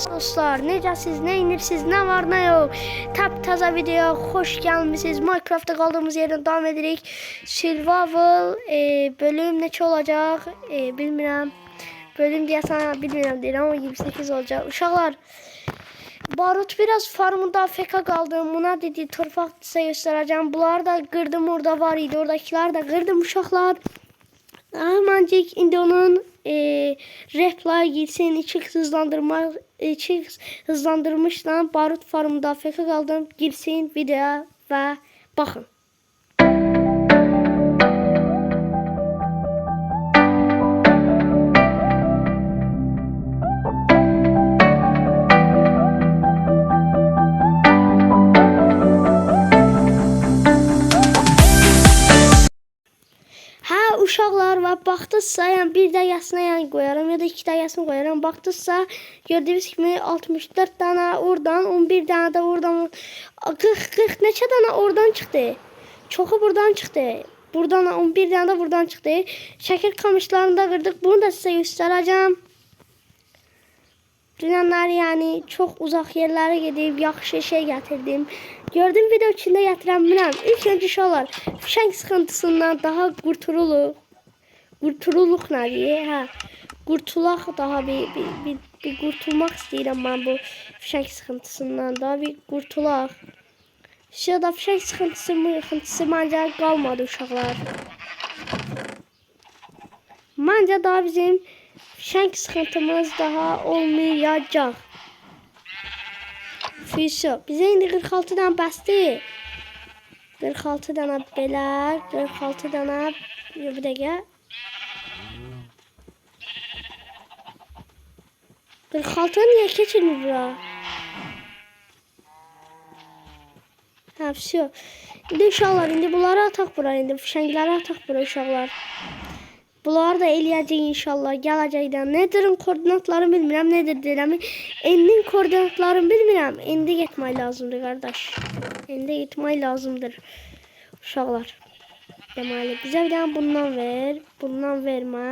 dostlar, necəsiz, nə inirsiniz, nə var, nə yox. Təzə videoya xoş gəlmisiniz. Minecraftda qaldığımız yerdən davam edirik. Survival bölüm neçə olacaq? Bilmirəm. Bölüm deyəsən bilmirəm deyirəm ama 28 olacaq. Uşaqlar, Barut biraz farmında AFK qaldım. Buna dedi torpaq sizə göstərəcəm. Bunları da qırdım, orada var idi. Oradakiləri də qırdım uşaqlar. Hemencik indi onun reply girsin, 2 hızlandırmışdan Barut farmında AFK qaldım. Girsin videoya və baxın. Uşaqlar və baxdınızsa, yəni bir dəqiqəsinə yəni qoyaram ya da 2 dəqiqəsini qoyaram. Baxdınızsa, gördüyünüz kimi 64 dənə oradan, 11 dənə də oradan, 40 neçə dənə oradan çıxdı. Çoxu buradan çıxdı. Buradan 11 dənə də buradan çıxdı. Şəkil kamışlarını da qırdıq. Bunu da sizə göstərəcəm. Dünənlər yəni çox uzaq yerlərə gedib yaxşı şey gətirdim. Gördüyüm video içində gətirəm bilmirəm. İlk öncə uşaqlar, fişəng sıxıntısından daha qurtuluq. Qurtuluq nədir? Hə, qurtulaq daha bir qurtulmaq istəyirəm mən bu fişəng sıxıntısından. Daha bir qurtulaq. Şurada fişəng sıxıntısı məncə qalmadı uşaqlar. Məncə daha bizim fişəng sıxıntımız daha olmayacaq. Füso. Bizə indi 46 dənə bəsdir. 46 dənə belə, 46 dənə bir dəqiqə. 46 niyə keçirmir bura? Hə, füso. İndi uşaqlar, indi bunları ataq bura, indi fişəngləri ataq bura uşaqlar. Bunları da eləyəcək inşallah gələcəkdən. Nedir'in koordinatlarını bilmirəm, nedir deyirəm. Endin koordinatlarını bilmirəm. Endi getmək lazımdır qardaş. Endi getmək lazımdır uşaqlar. Deməli, bizə bir dənə bundan ver. Bundan vermə.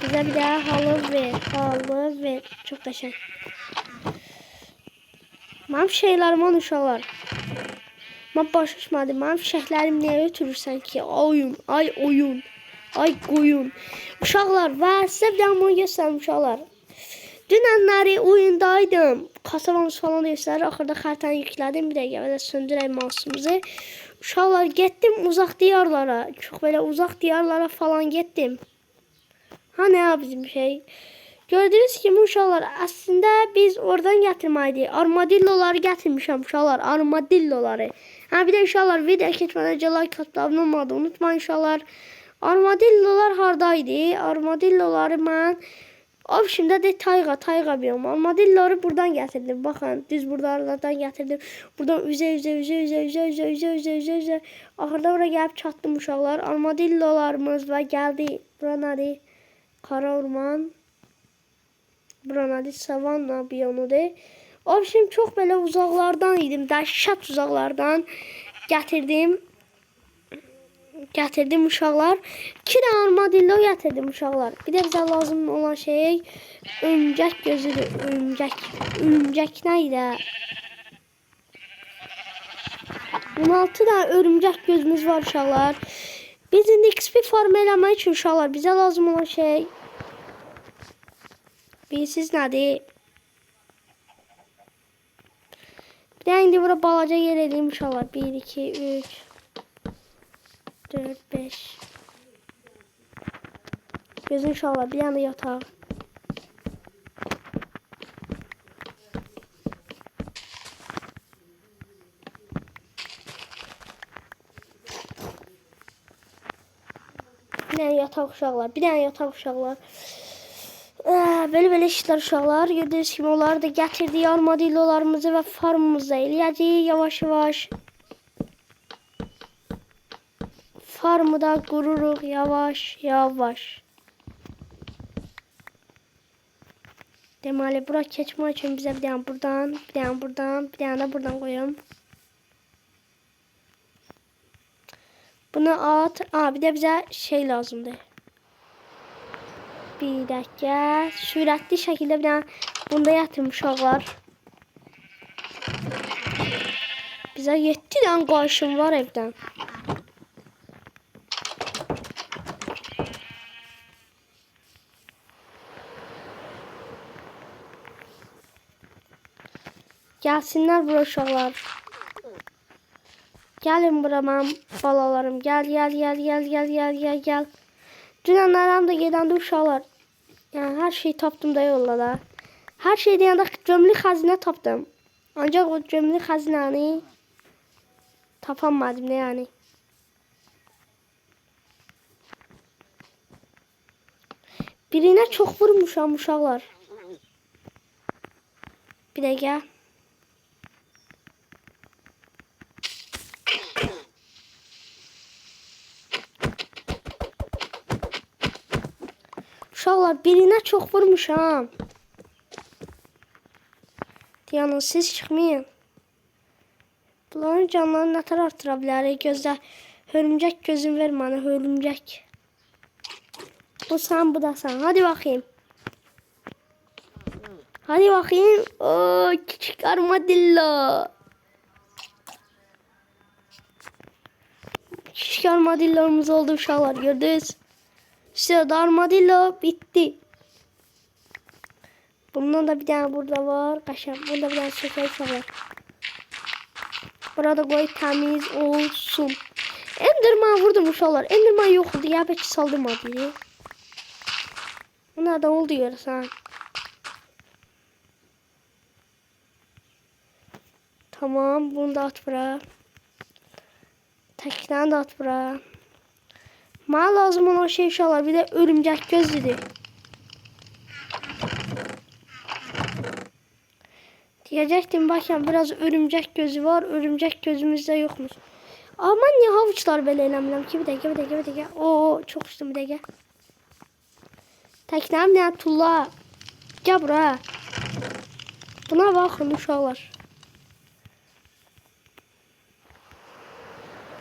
Bizə bir dənə halı ver. Halı ver. Çox qəşəng. Mənim şeylərim var uşaqlar. Mən başa düşmədim. Mənim fişəklərim niyə ötürürsən ki? Oyun, ay oyun. Ay qoyun. Uşaqlar və sizə bir dənə bunu göstərim uşaqlar. Dünənləri oyundaydım. Kasabamız falan göstərir. Axırda xəritəni yüklədim. Bir dəqiqə belə söndürək mouse'umuzu. Uşaqlar getdim uzaq diyarlara. Çox belə uzaq diyarlara falan getdim. Ha nə ya bizim şey? Gördüyünüz kimi uşaqlar əslində biz oradan gətirməliydik. Armadilloları gətirmişəm uşaqlar. Armadilloları. Ha bir də uşaqlar video keçmədən öncə like atıb abunə olmağı unutmayın uşaqlar. Armadillolar hardaydı? Armadilloları mən şimdi de tayga biyomu. Armadilloları buradan getirdim. Bakın düz buralardan getirdim. Buradan üze. Ahırda buraya gelip çattım uşaqlar. Armadillolarımız var geldi. Bura nədir? Kara orman. Bura nədir? Savanna biyomudur. Şimdi çok böyle uzaklardan idim. Dəhşət uzaklardan Gətirdim uşaqlar. 2 dənə armadillo gətirdim uşaqlar. Bir də bizə lazım olan şey örümcək gözüdür. Örümcək nə idi? 16 dənə örümcək gözümüz var uşaqlar. Biz indi XP farm eləmək üçün uşaqlar bizə lazım olan şey bilirsiniz nədir? Bir də indi bura balaca yer edeyim uşaqlar. 1, 2, 3 4, 5. Gözün inşallah bir yana yatağı. Bir dənə yataq uşaqlar. Bir dənə yataq uşaqlar. Belə işlər uşaqlar. Gördüyünüz kimi onları da gətirdik. Armadillolarımızı və farmımızı eləyəcəyik yavaş-yavaş. Farmı da qururuq yavaş-yavaş. Deməli, bura keçmək üçün bizə bir dənə buradan, bir dənə buradan, bir dənə də buradan qoyuram. Bunu at. Bir də bizə şey lazımdır. Bir dakika. Süratli şekilde bir Bunda yatın uşaqlar. Bizə 7 dənə qayışım var evdən. Gəlsinlər bura uşaqlar. Gəlin bura mənim balalarım. Gəl. Dünənlərəm də gedəndə uşaqlar. Yəni hər şeyi tapdım da yollada. Hər şey deyəndə gömülü xəzinə tapdım. Ancaq o gömülü xəzinəni tapamadım ne yani. Birine çok vurmuşam uşaqlar. Bir dəqiqə. Uşaqlar birine çok vurmuşam. Yalnız siz çıxmayın. Bunların canlarını nətər artıra bilərik? Gözlə. Hörümcək gözün ver mənə, hörümcək. Bu sen, bu da sen. Hadi bakayım. Hadi bakayım. Oo, küçük armadillo. Küçük armadillomuz oldu uşaqlar, gördünüz. İşte de armadillo bitti. Bundan da bir tane burada var. Kaşam. Burada bir tane şeker uşaqlar. Burada koy temiz olsun. Enderman vurdum uşaqlar. Enderman yok oldu. Ya belki saldırmadı. Bu nereden oldu yarısı? Tamam. Bunu da at bura. Tekten de at bura. Bana lazım olan şey uşaqlar. Bir de örümcək göz dedi. Diyecektim bakın biraz örümcək gözü var. Örümcək gözümüzde yokmuş. Aman niye havuçlar belə eləmirəm ki? Bir dəqiqə. Oo, çok uçtum bir dəqiqə. Təknəm nə tulla. Gəl bura. Buna baxın uşaqlar.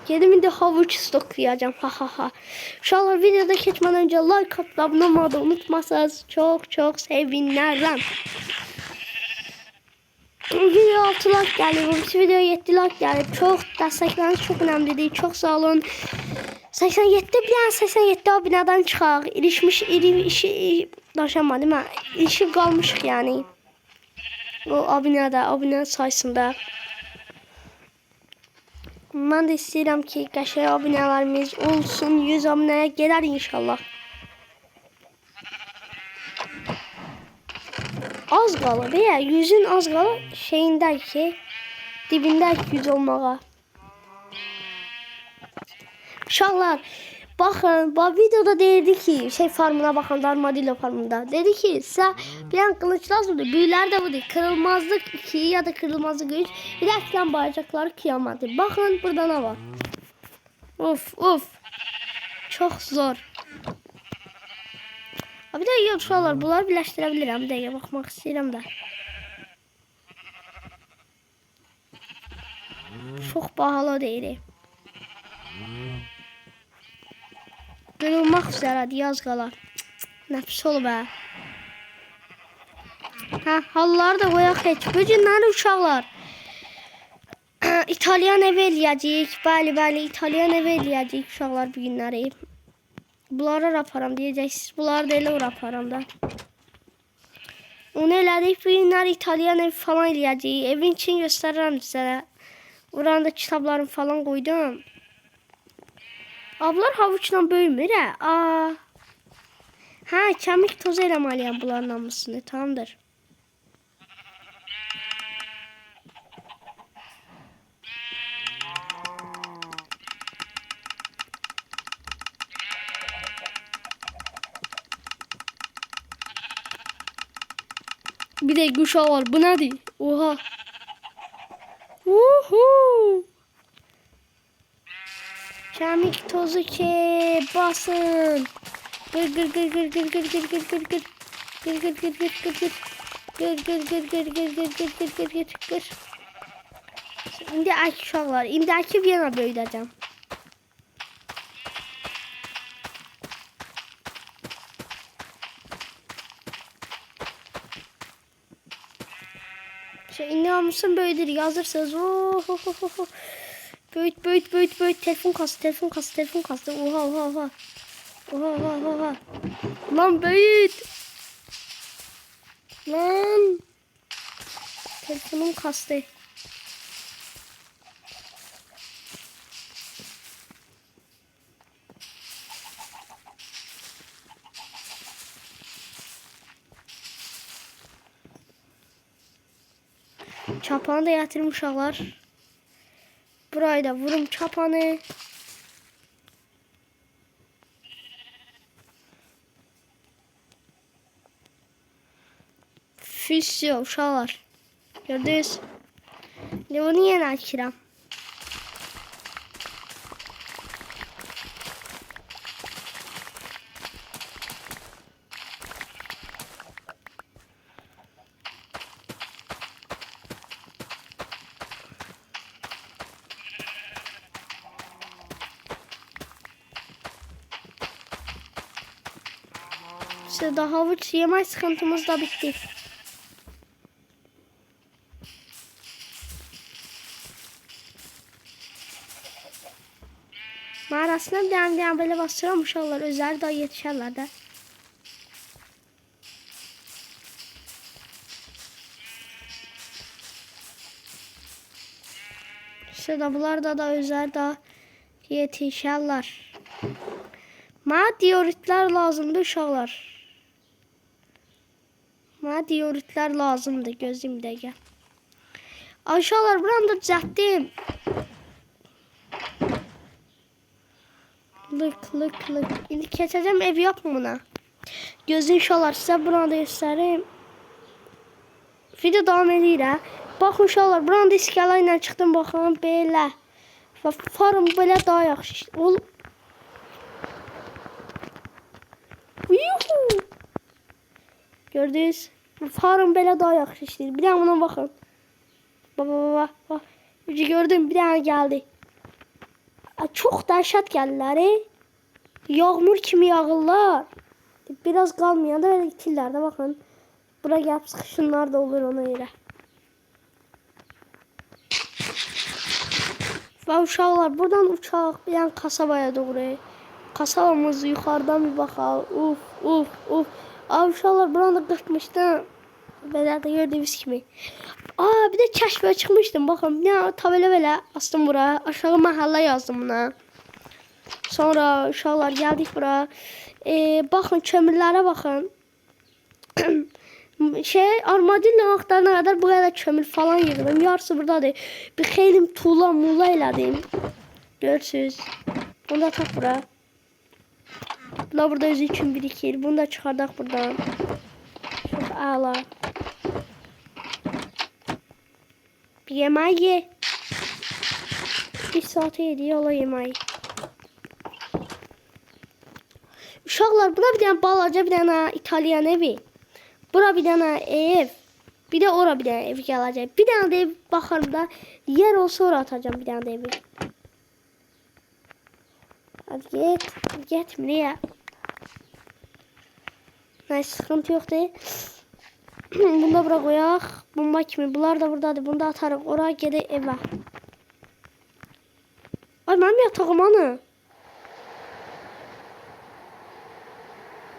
Gedim indi havuç stoklayacağım. Ha. Uşaqlar videoda keçmədən önce like atıp abone olmayı unutmasanız çok sevinirəm. Video 6 like geldi. Bu video 7 like geldi. Çok destekleriniz çok önemlidir. Çok sağ olun. 87 bilen 87 abineden çıxaq. İlişmiş işi daşamadım ha. İlişib qalmışıq yani. O abinə sayısında. Mən də istəyirəm ki, qəşəng abinələrimiz olsun. 100 abinəyə gələr inşallah. Az qalır ya, 100'ün az qalır şeyindək ki, dibindək 100 olmağa. Uşaqlar, baxın, bu videoda deyirdi ki, farmına baxın, armadillo farmında. Dedi ki, sizə bir an qılıç lazımdır. Büyülər də budur. Kırılmazlık 2 ya da kırılmazlık 3. Bir də əkilən bayacaqları kıyamadı. Baxın, burada nə var? Of. Çox zor. Bir de yok uşaqlar, bunları birləşdirə bilirəm. Bir dəqiqə baxmaq istəyirəm də. Çox bahalı deyil. Qırılmaq üzrədir, yaz qalar. Nəfis olub hə. Halları da qoyaq heç. Bu günləri uşaqlar. İtalyan evi eləyəcəyik. Bəli, İtalyan evi eləyəcəyik uşaqlar bu günləri. Bunları raparam diyeceksiniz. Bunları da elə raparam da. Onu elədik. Bu günlər İtalyan evi falan eləyəcəyik. Evin için göstərirəm sizə. Oranda kitablarım falan koydum. Ablar havuçla böyümür hə. Kemik tozu eləməliyəm bunların hamısını. Tamamdır. Bir de kuşa var. Bu nedir? Oha. Kemik tozu ki basın. Gır. İndi uşaqlar. İndi bir yana böyüdəcəm. arkadaşlar. İndi hamısını böyüdür. Yazırsınız. Oh, oh, oh, oh. Böyüt, böyüt, böyüt, böyüt. Telefon kastı, telefon kastı, telefon kastı. Oha, oha, oha. Oha, oha, oha. Lan böyüt. Lan. Telefonum kastı. Çapanı da yatırmışlar. Burayı da vurum çapanı. Füsyo uşaqlar. Gördünüz? Ne bunu yenə açıram. İşte daha havuç yemek sıkıntımız da bitti. Mağarasına bir tane böyle bastıran uşaqlar özləri daha yetişərlər də. İşte da bunlar da özləri daha yetişərlər. Mənə dioritlər lazımdır uşaqlar. Mənə dioritlər lazımdır. Gözləyim bir dəqiqə. Uşaqlar buranı da düzəltdim. Lık. İndi keçəcəm ev yapmına. Gözləyim uşaqlar sizə buranı da göstərim. Video davam edir hə. Baxın uşaqlar buranı da iskala ilə çıxdım baxın belə. Və farm belə daha yaxşı işləyir. Gördünüz? Farm belə daha yaxşı işləyir. Bir dənə buna baxın. Baba. Gördüm bir dənə gəldi. Çox dəhşət gəlirlər. Yağmur kimi yağırlar. Biraz qalmayanda belə itirlər də baxın. Bura gəlib sıxışınlar da olur ona görə. Və uşaqlar buradan uçaq bir dənə kasabaya doğru. Kasabamız yuxarıdan bir baxaq. Uf. Uşaqlar buranı da qırpmışdım. Belə də gördüyünüz kimi. Bir də kəşfə çıxmışdım. Baxın, bir dənə tabelə belə astım bura. Aşağı məhəllə yazdım buna. Sonra uşaqlar gəldik bura. Baxın, kömürlərə baxın. Armadillo vaxtlarına qədər bu qədər kömür falan yığdım. Yarısı buradadır. Bir xeylim tuğla muğla elədim. Görürsünüz. Bunu da tak bura. Bunlar burada özü üçün birikir. Bunu da çıxardaq buradan. Çox əla. Bir yemək ye. Bir saate yediği ola yemeği. Uşaqlar bura bir dənə balaca bir dənə İtalyan evi. Bura bir dənə ev. Bir də ora bir dənə ev gələcək. Bir dənə də ev baxarım da yer olsa ora atacağım bir dənə də evi. Hadi getmir ya. Neyse sıkıntı yoktur. Bunu da bura koyaq. Bomba kimi. Bunlar da buradadır. Bunu da atarıq. Oraya gedək evə. Ay mənim yatağım hanı?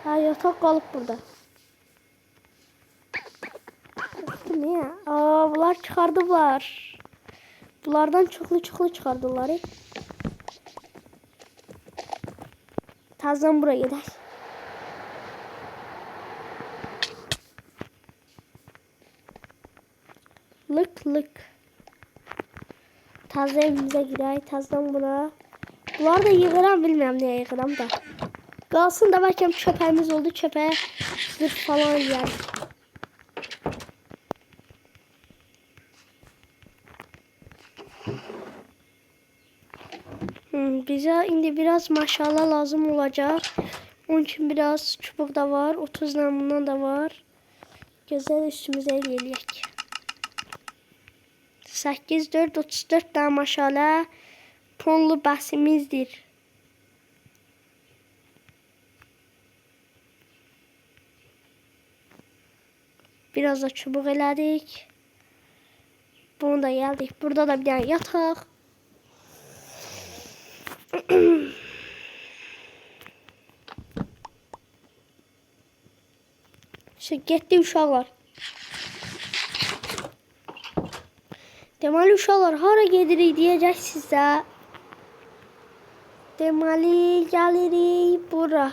Ha yataq qalıb burada. Niye? Bunlar çıxardıblar. Bunlardan çoxlu çıxardılar. Tazdan buraya gedək. Lık. Tazda evimize girək. Tazdan buna. Bunlar da yığıram. Bilmirəm niyə yığıram da. Qalsın da bəlkə çöpəyimiz oldu. Çöpəyə zırh falan yiyərik. Bize indi biraz maşallah lazım olacak. Onun için biraz çubuk da var. 30 bundan da var. Güzel üstümüze eləyək. 8, 4, 34 tane maşallah tonlu bəsimizdir. Biraz da çubuk elədik. Bunu da geldik. Burada da bir tane yatak. İşte getdi uşaqlar. Deməli uşaqlar hara gedirik deyəcəksiniz də. Deməli gəlirik bura.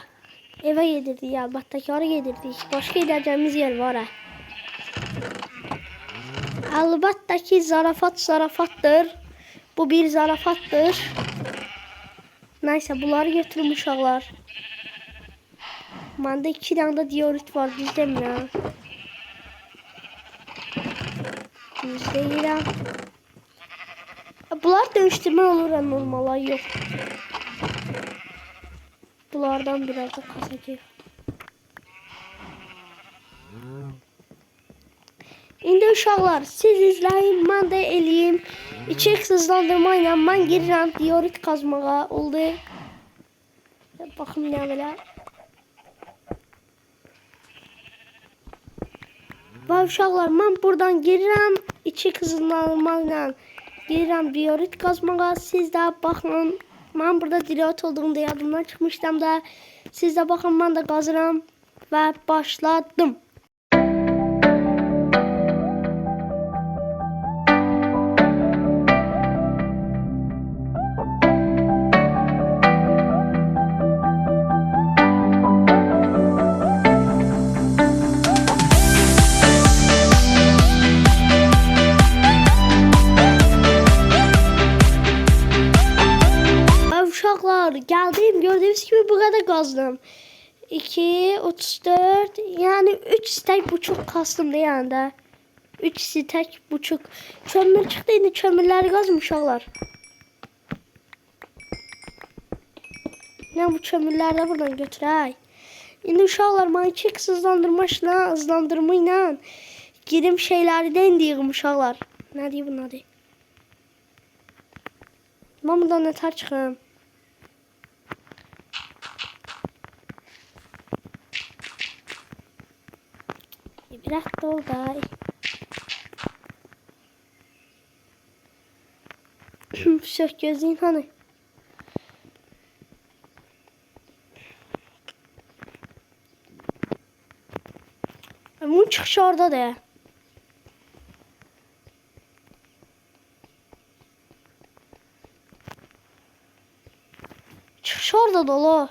Evə gedirdik əlbəttə ki, hara gedirdik. Başqa gedəcəyimiz yer var ha. Əlbəttə ki, zarafatdır. Bu bir zarafatdır. Neyse bunları götürün uşaqlar. Məndə 2 dənə də diorit var, düzdəmi ya? Düz deyirəm. Bunlar dönüştürmə olur normala, yox. Bunlardan biraz da kasacağıq. İndi uşaqlar, siz izləyin, mən də eləyim. 2x hızlandırma ilə mən girirəm diorit qazmağa, oldu. Baxım nə belə. Və uşaqlar, mən buradan girirəm 2x hızlandırma ilə girirəm diorit qazmağa. Siz də baxın, mən burada diorit olduğumda yadımdan çıxmışdım da. Siz də baxın, mən də qazıram və başladım. Geldim, gördüğünüz gibi bu kadar kazdım. 2, 34, yani 3 stek buçuk kastım yani de. 3 stek buçuk. Kömür çıktı, indi kömürleri kazım uşaqlar. Ne bu kömürleri de buradan götürək. İndi uşaqlar, mən 2x hızlandırma ilə girim şeyləri də indiyim uşaqlar. Ne deyim bunun adı? Mən buradan nətər çıxım? Biraz dolday. Sök gözün hani. Bunun çıkışı orada da. Çıkışı orada dolu.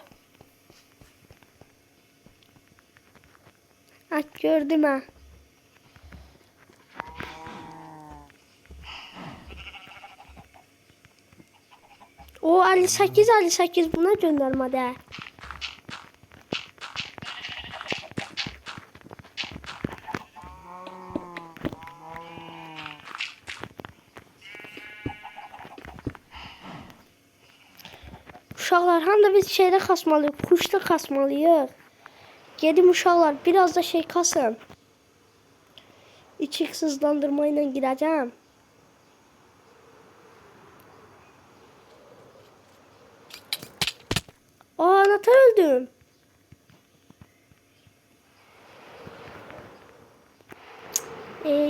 Ha, gördüm ha. O 58 buna göndermedi. Uşaqlar, həm də biz şeydə kasmalıyıq, kuşda kasmalıyıq. Gedim uşaqlar, biraz da şey kasın. 2x hızlandırma ilə girəcəm. Aa, nətər öldüm?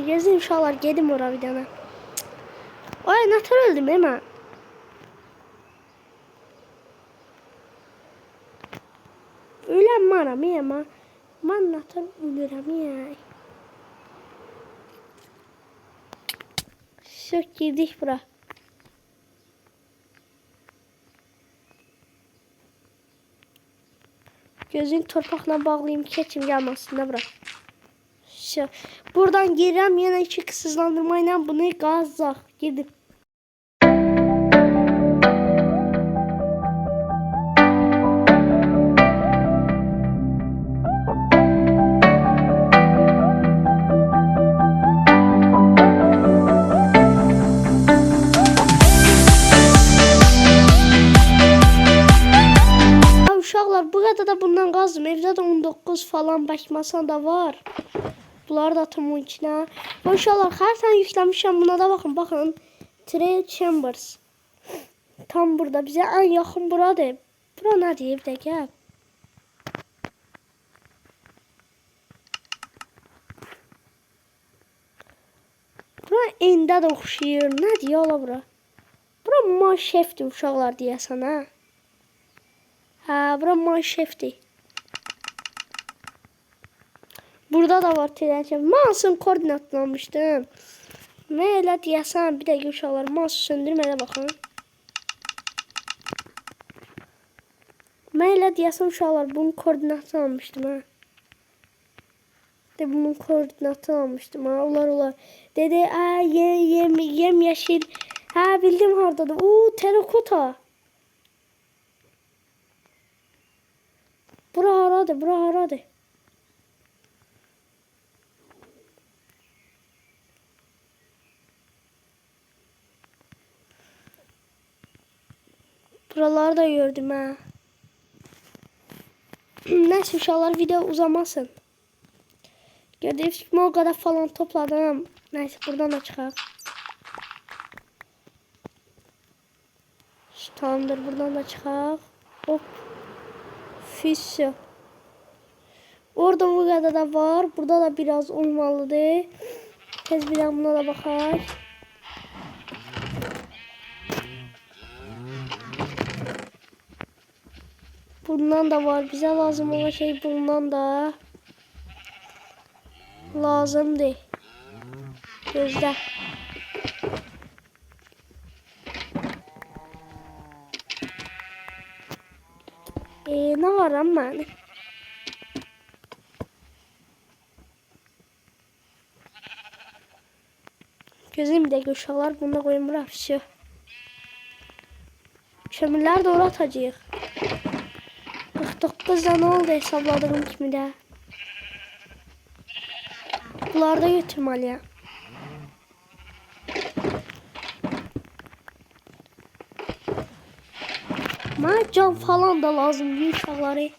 Gözüm uşaqlar, gedim ora bir dənə. Ay, nətər öldüm hemen. Öləm mənəm, amma mən nətər ölürəm, Sök, girdik bura. Gözünü torpaqla bağlayayım, keçim gəlməsin də bura. Buradan girəm, yenə 2x hızlandırma ilə bunu qazacaq. Girdim. Bu kadar da bundan qazdım. Evdə də 19 falan bəkmasan da var. Bunları da atım onun içine. İnşallah xəritəni yükləmişəm. Buna da baxın, baxın. Trade Chambers. Tam burada. Bizə ən yaxın buradır. Bura nədir evdə, gəl. Bura end filmdə də oxşayır. Nə deyə ola bura? Bura manşefdir uşaqlar deyəsən, hə? Hə, bura manşefdir. Burada da var telefon. Mouse'un koordinatını almışdım. Nə elə deyəsən, bir dəqiqə uşaqlar, mouse söndürməyə baxın. Mən elə deyəsən uşaqlar, bunun koordinatını almışdım, hə? Bunun koordinatını almışdım, ha? Olar. Dedi, yem yeşil. Hə, bildim hardadır. Terakota. Bura haradır? Buraları da gördüm, ha. Neyse uşaqlar, video uzamasın. Gördüğünüz gibi o kadar falan topladım. Neyse buradan da çıkar. Tamamdır, buradan da çıkar. Hop. Füsyo. Orada bu kadar da var. Burada da biraz olmalıdır. Tez bir buna da bakar. Bundan da var. Bize lazım olan şey bundan da lazımdır. Gözde. Ne var ama? Gözüm de uşaqlar, bunu da koyun bura. Kömürlər doğru atacağıq. 49 da ne oldu hesabladığım kimi də. Bunları da götürməliyəm. Mənə can falan da lazımdır uşaqları.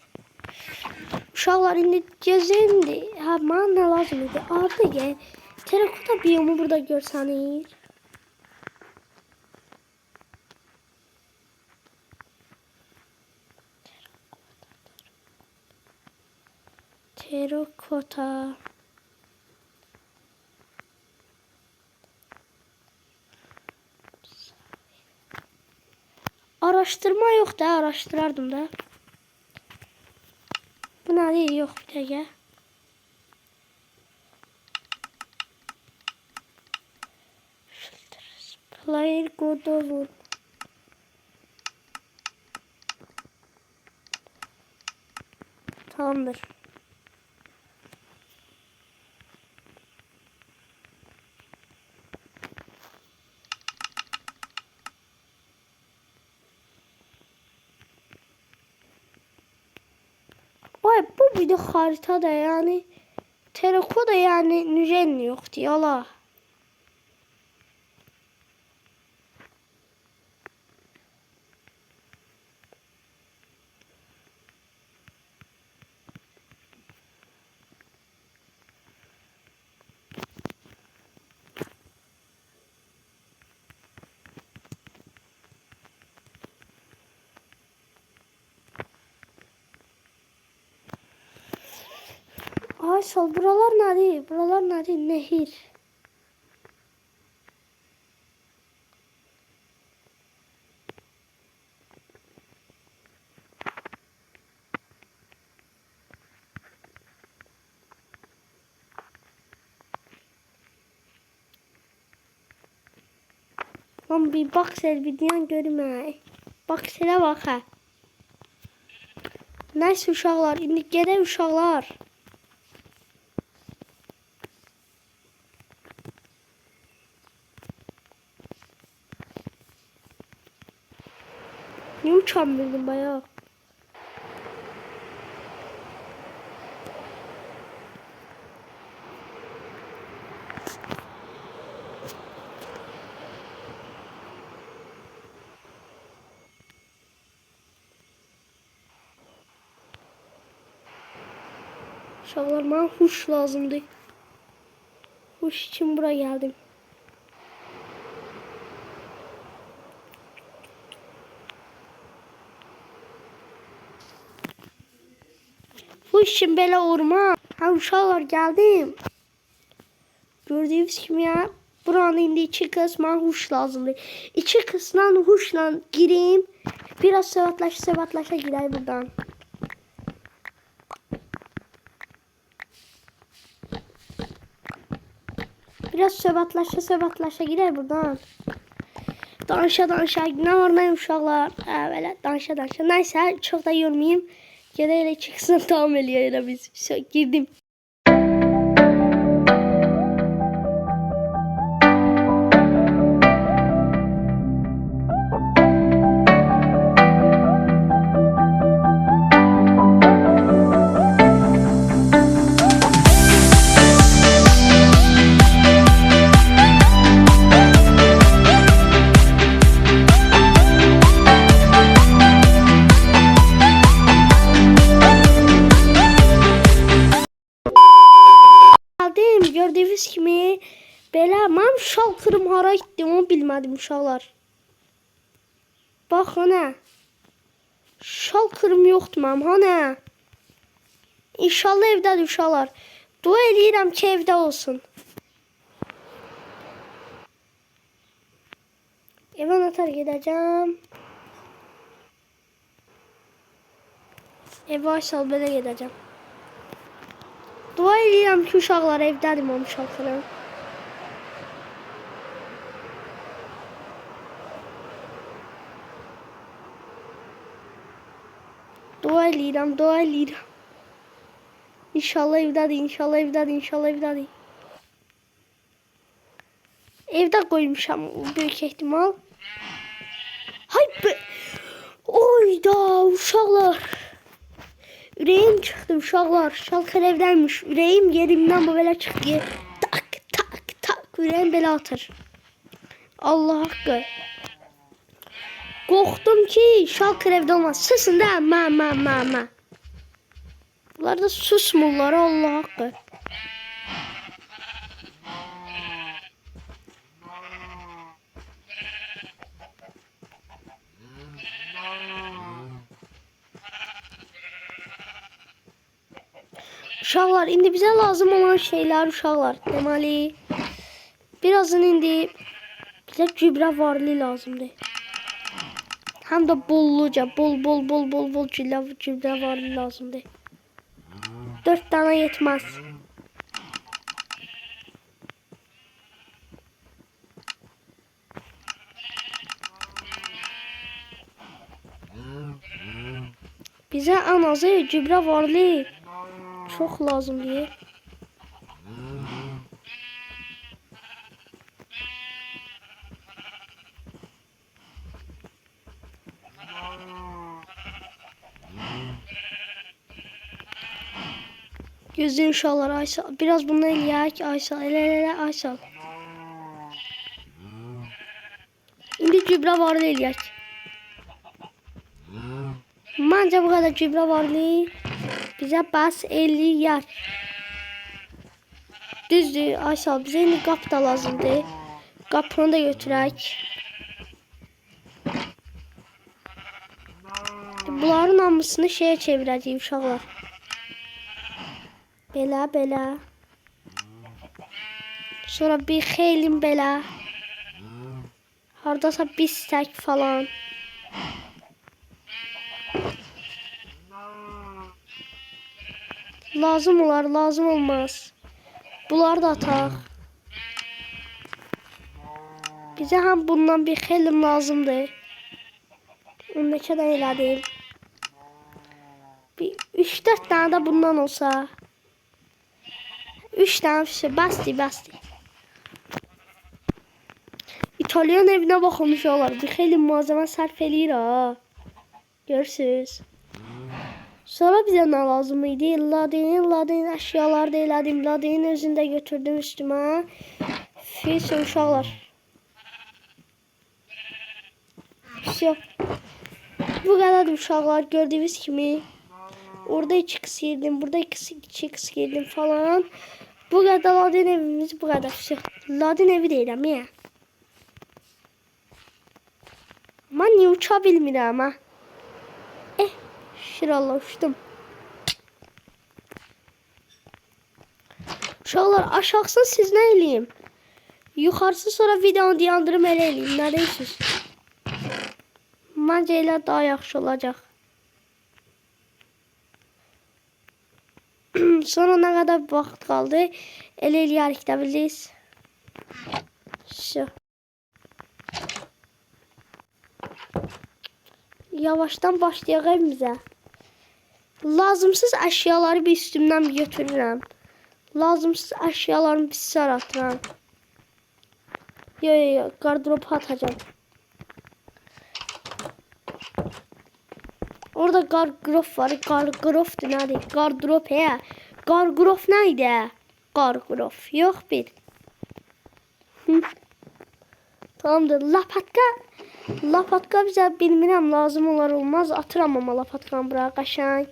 Uşaqlar indi gözəndi. Ha, mənə nə lazım idi? Arda gəl. Terakota biyomu burada görsəniz. Terakota. Araştırma yok da, araştırardım da. Bu ne değil, yok bir dakika. Player God of War. Tamamdır. Vay, bu bir de harita da yani. Terakota yani nüjen yok diye Allah. Ay sal, buralar nerede? Buralar nerede? Nehir. Lan bir bak sen, bir diyen görme. Bak sana bak ha. Neyse uşaqlar, indi gedək uşaqlar. Niye uçan bildim bayağı? Uşaqlar, bana huş lazımdı. Huş için buraya geldim. Huş için belə orman. Ha uşaqlar, geldim. Gördüğünüz kimi ya. Buranı indi 2 kısma huş lazımdır. 2 kısmdan huşla gireyim. Biraz sevatlaşa gireyim buradan. Biraz sevatlaşa gireyim buradan. Danışa ne var ne uşaqlar. Böyle danışa. Neyse çok da yormayayım. Gedəyə çıxsın tamam eləyək biz. Girdim. Gördüğünüz kimi belə mən şaltırım hara getdi onu bilmədim uşaqlar. Bax ana. Şaltırım yoxdur mənim ana. İnşallah evdədir uşaqlar. Dua eləyirəm ki evdə olsun. Evə nətər gedəcəm. Evə aşağı belə gedəcəm. Dua edirəm ki uşaqlar evdədir mənim uşaqlarım. Dua edirəm. İnşallah evdədir. Evdə qoymuşam böyük ehtimal. Hay be. Oyda uşaqlar. Ürəyim çıxdı uşaqlar. Şalkar evdəymiş. Ürəyim yerimdən bu belə çıxdı. Tak. Ürəyim belə atır. Allah haqqı. Qorxdum ki şalkar evdə olmaz. Susun da. Ma. Bunlar da susmurlar Allah haqqı. Uşaqlar, indi bizə lazım olan şeylər uşaqlar. Deməli, birazdan indi bizə gübrə varlı lazımdır. Həm də bolluca, bol gübrə varlı lazımdır. 4 dana yetməz. Bizə ən azı gübrə varlı çok lazım diye. Gözün inşallah Aysal. Biraz bunu eləyək Aysal. Elə Aysal. İndi gübrə varlı eləyək. Məncə bu qədər gübrə varlı bizə bas 50 yer. Düzdür Aysal, bizə indi qap da lazımdır. Qapını da götürək. Bunların hamısını şeye çevirəcəyik uşaqlar. Belə. Sonra bir xeylim belə. Hardasa bir stək falan. Lazım olar, lazım olmaz. Bunları da ataq. Bizə həm bundan bir xeylim lazımdır. Neçə də elədim. Bir 3-4 tane de bundan olsa. 3 tane şey bastı. İtalyan evine bakılmış olar. Bir xeyli malzeme sərf eləyir ha. Görürsünüz. Sonra bizə nə lazım idi? Ladin əşyalar da elədim. Ladinin özünü də götürdüm üstümə. Fils uşaqlar. Все. Bu kadar uşaqlar gördüğünüz kimi. Orada 2x girdim. Burada 2x girdim falan. Bu kadar Ladin evimiz bu kadar. Ladin evi deyirəm ya. Ama niye uça bilmirəm ha? Şirallah uçtum. Uşaqlar aşağısını siz nə eləyim? Yuxarısı sonra videonu dayandırım elə eləyim. Nə deyirsiniz? Məncə elə daha yaxşı olacaq. Sonra nə qədər vaxt qaldı? Elə eləyərik də bilirsiniz. Şu. Yavaştan başlayaq evimizə. Lazımsız əşyaları bir üstümdən bir götürürəm. Lazımsız əşyalarımı bir saratıram. Yo, gardıroba atacağım. Orada gardırob var. Gardırob nədir? Gardırob he. Gardırob neydi? Gardırob. Yox bir. Tamamdır. Lapatka. Lapatka bizə bilmirəm lazım olar olmaz. Atıram ama lapatkanı bura qəşəng.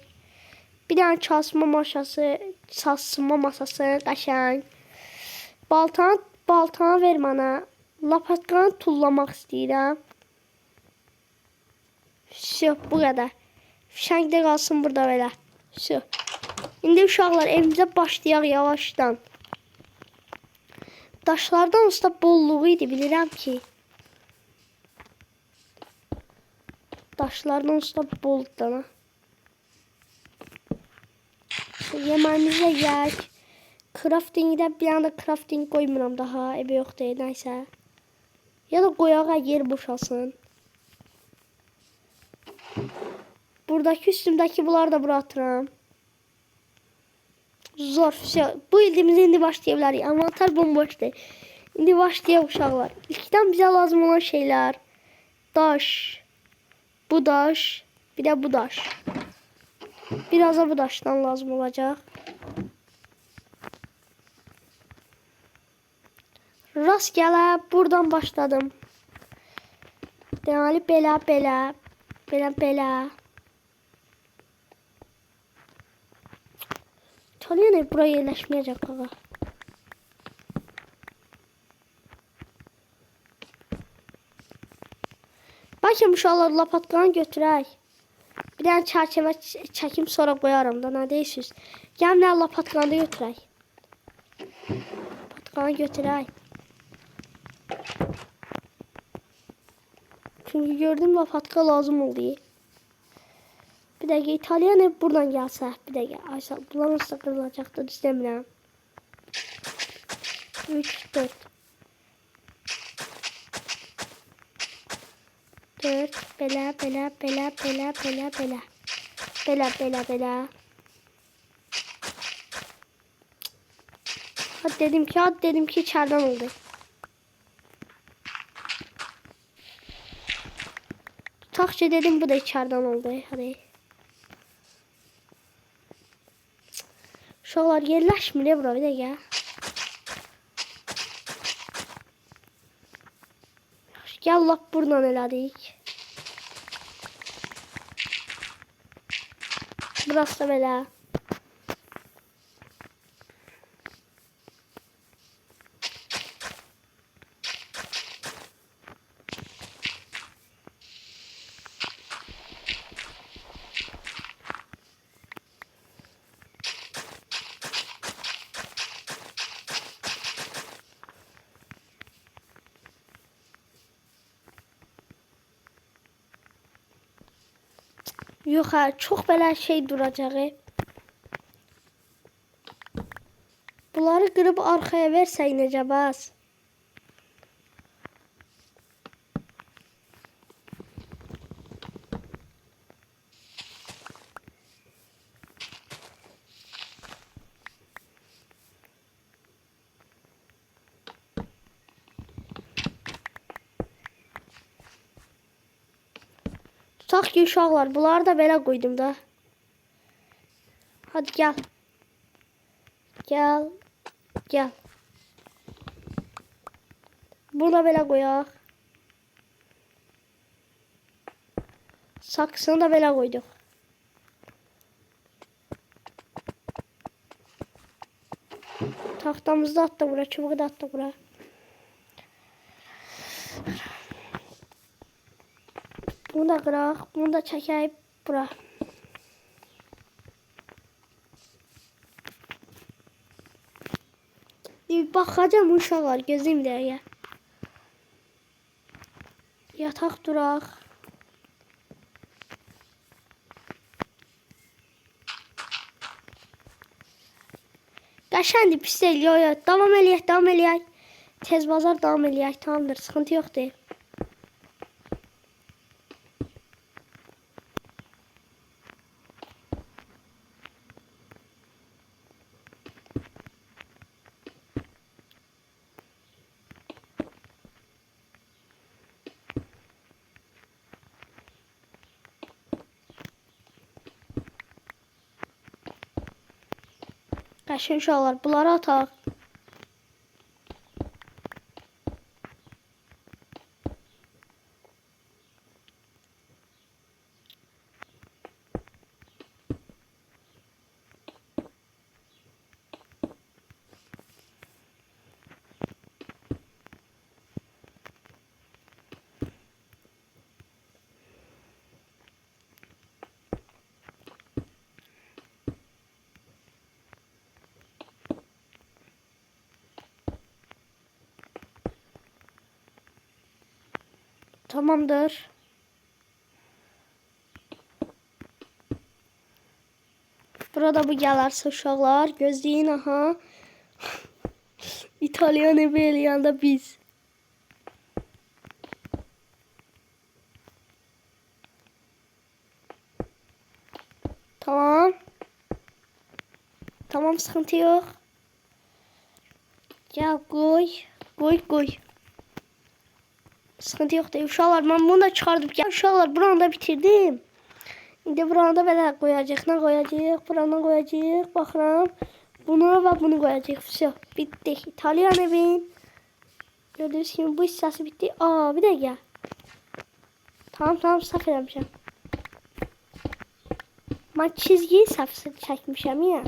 Bir dənə çalışma maşası, çalışma masası qəşəng. Baltanı ver mənə. Lapatkanı tullamaq istəyirəm. Şu, bu qədər. Fişəngdə qalsın burada belə. Şu. İndi uşaqlar evimizə başlayaq yavaşdan. Daşlardan usta bolluğu idi bilirəm ki. Daşlardan usta boldur. Yemeğimizi de yiyək. Craftingdə bir anda crafting qoymuram daha. Ebe yox deyil, nəysə. Ya da qoyağa yer boşalsın. Buradaki üstümdəki bunları da bura atıram. Zor. Bu ildimiz indi başlayabiliriz. Avantar bomboşdur. İndi başlayaq uşaqlar. İlkdən bizə lazım olan şeylər. Daş. Bu daş. Bir de bu daş. Biraz da bu daşdan lazım olacaq. Rastgele buradan başladım. Deməli belə. Çalıyan buraya yerləşməyəcək qaqa. Bakın uşaqlar lapatkanı götürək. Bir dənə çərçivə çəkim sonra qoyarım da, nə deyirsiniz? Gəlin nə lapatkanı da götürək. Lapatkanı götürək. Çünkü gördüm lapatka lazım oldu. Bir dakika İtalyan hep buradan gelse. Bir dakika Ayşe bulanırsa kırılacaktır istemiyorum. 3 4 4 bela. Hadi dedim ki içeriden oldu. Takçı dedim bu da içeriden oldu. Hadi. Uşaqlar yerləşmir bura bir dəqiqə. Gəl lap buradan elədik. Burası da belə. Yox, çox belə şey duracaq. Bunları qırıb arxaya versək necə bəs? Tutaq ki uşaqlar, bunları da belə qoydum da. Hadi gəl. Gəl. Bunu da belə qoyaq. Saksını da belə qoyduq. Taxtamızı da atdı bura, çubuğu da atdı bura. Bunu da qıraq, bunu da çəkək bura. Baxacağım uşaqlar, gözüm dəqiqə. Yataq duraq. Qəşəngdir, pis deyil. Yo, yo, davam eləyək, davam eləyək. Tez bazar davam eləyək, tamamdır, sıxıntı yoxdur. Qəşəng uşaqlar, bunları ataq. Tamamdır. Burada bu gələrsə uşaqlar, gözləyin, aha. İtalyan evi eləyəndə biz. Tamam. Tamam, sıkıntı yok. Gel koy. Koy koy. Sıkıntı yok değil. Uşaqlar, ben bunu da çıkardım. Gel uşaqlar, buranı da bitirdim. İndi buranı da belə qoyacaq. Ne qoyacaq? Buranı qoyacaq. Baxıram. Bunu ve bunu qoyacaq. Все, bitti. İtalyan evin. Gördüğünüz gibi bu hissəsi bitti. Aa, bir dəqiqə. Tamam, səhv eləmişəm. Mən çizgiyi səhv çəkmişəm ya.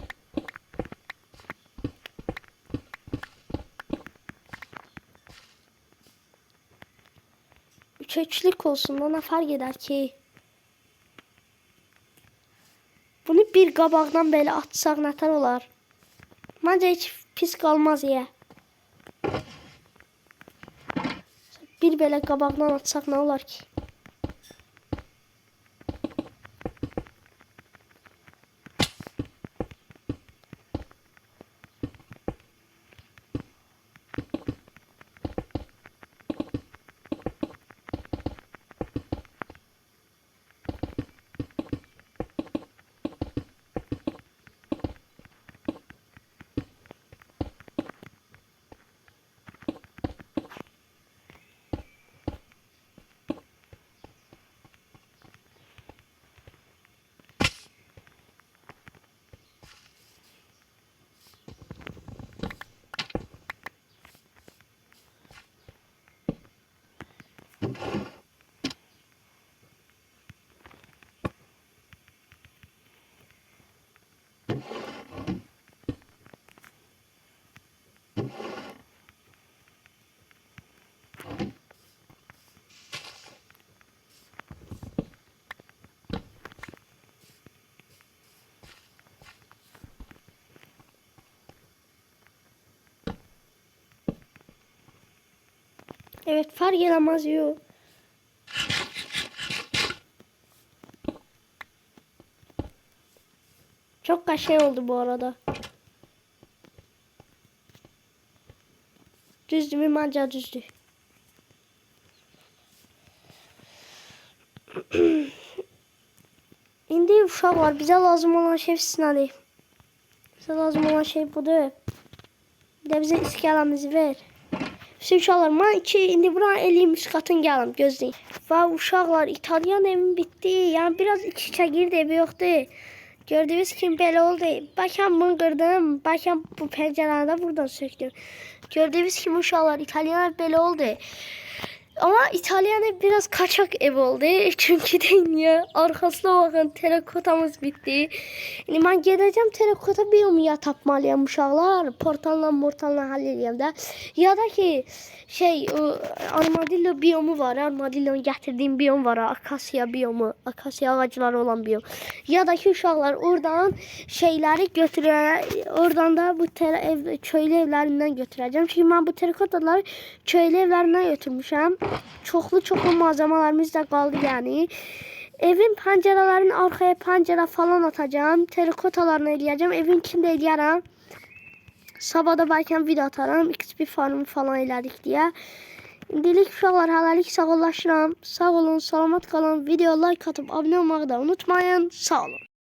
Üçlük olsun, ona fark eder ki. Bunu bir qabaqdan belə atsaq nətər olar? Məncə heç pis qalmaz ya. Bir belə qabaqdan atsaq nə olar ki? Evet, fark edemez yok. Çok kaşe oldu bu arada. Düzdü mü? Bence düzdü. İndi uşaqlar, bize lazım olan şey sinədir. Bize lazım olan şey budur. Bir de bize iskələmizi ver. Uşaqlar, mən indi buranı eləyim, üst qatın gələm, gözləyin. Və uşaqlar, İtalyan evim bitdi. Yəni biraz iç-içə girdi, evi yoxdur. Gördüyünüz kimi belə oldu. Bəlkə bunu qırdım, bəlkə bu pəncərəni də buradan söktüm. Gördüyünüz kimi uşaqlar, İtalyan ev belə oldu. Ama İtalyan ev biraz kaçak ev oldu. Çünkü de niye? Arkasına bakın terakotamız bitti. Yani ben gideceğim terakota biyomu ya tapmalıyım uşaqlar. Portalla halledeyim de. Ya da ki armadillo biyomu var. Armadillo'nun getirdiğim biyom var. Akasya biyomu. Akasya ağacları olan biyom. Ya da ki uşaqlar oradan şeyleri götürür. Oradan da bu köylü evlerinden götüreceğim. Çünkü ben bu terikotaları köylü evlerinden götürmüşüm. Çoxlu malzemelerimiz de qaldı yani. Evin pəncərələrini arxaya pəncərə falan atacağım. Terikotalarını eləyəcəm. Evin içində eləyərəm. Sabahda bəlkə video atarım. XP farmı falan elədik deyə. İndilik uşaqlar, hələlik sağollaşıram. Sağ olun, salamat qalın. Video like atıp abunə olmağı da unutmayın. Sağ olun.